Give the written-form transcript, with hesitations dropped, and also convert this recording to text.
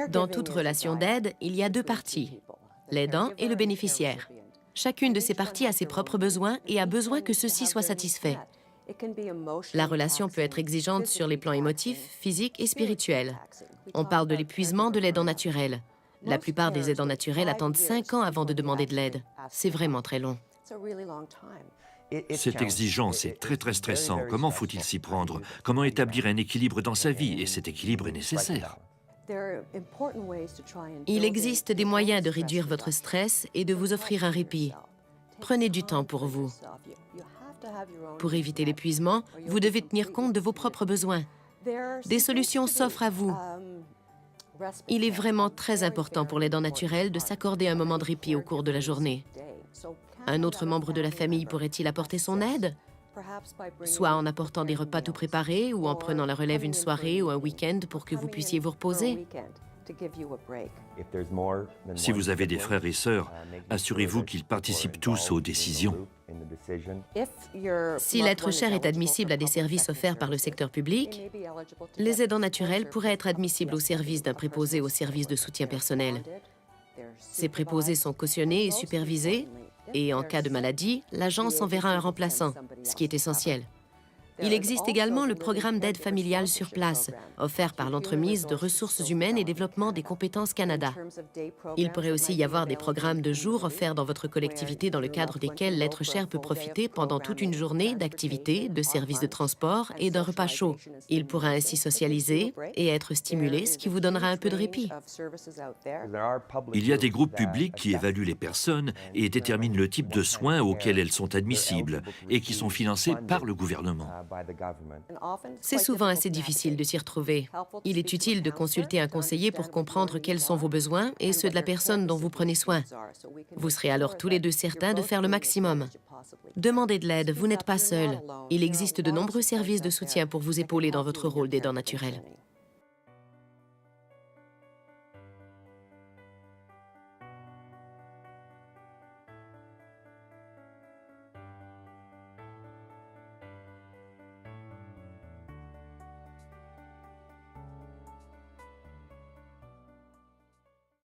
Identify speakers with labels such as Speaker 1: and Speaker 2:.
Speaker 1: Dans toute relation d'aide, il y a deux parties, l'aidant et le bénéficiaire. Chacune de ces parties a ses propres besoins et a besoin que ceux-ci soient satisfaits. La relation peut être exigeante sur les plans émotifs, physiques et spirituels. On parle de l'épuisement de l'aidant naturel. La plupart des aidants naturels attendent 5 ans avant de demander de l'aide. C'est vraiment très long.
Speaker 2: C'est exigeant, c'est très stressant. Comment faut-il s'y prendre? Comment établir un équilibre dans sa vie? Et cet équilibre est nécessaire.
Speaker 1: Il existe des moyens de réduire votre stress et de vous offrir un répit. Prenez du temps pour vous. Pour éviter l'épuisement, vous devez tenir compte de vos propres besoins. Des solutions s'offrent à vous. Il est vraiment très important pour l'aidant naturel de s'accorder un moment de répit au cours de la journée. Un autre membre de la famille pourrait-il apporter son aide? Soit en apportant des repas tout préparés ou en prenant la relève une soirée ou un week-end pour que vous puissiez vous reposer.
Speaker 2: Si vous avez des frères et sœurs, assurez-vous qu'ils participent tous aux décisions.
Speaker 1: Si l'être cher est admissible à des services offerts par le secteur public, les aidants naturels pourraient être admissibles au service d'un préposé au service de soutien personnel. Ces préposés sont cautionnés et supervisés, et en cas de maladie, l'agence enverra un remplaçant, ce qui est essentiel. Il existe également le programme d'aide familiale sur place, offert par l'entremise de ressources humaines et développement des compétences Canada. Il pourrait aussi y avoir des programmes de jour offerts dans votre collectivité dans le cadre desquels l'être cher peut profiter pendant toute une journée d'activités, de services de transport et d'un repas chaud. Il pourra ainsi socialiser et être stimulé, ce qui vous donnera un peu de répit.
Speaker 2: Il y a des groupes publics qui évaluent les personnes et déterminent le type de soins auxquels elles sont admissibles et qui sont financés par le gouvernement.
Speaker 1: C'est souvent assez difficile de s'y retrouver. Il est utile de consulter un conseiller pour comprendre quels sont vos besoins et ceux de la personne dont vous prenez soin. Vous serez alors tous les deux certains de faire le maximum. Demandez de l'aide, vous n'êtes pas seul. Il existe de nombreux services de soutien pour vous épauler dans votre rôle d'aidant naturel.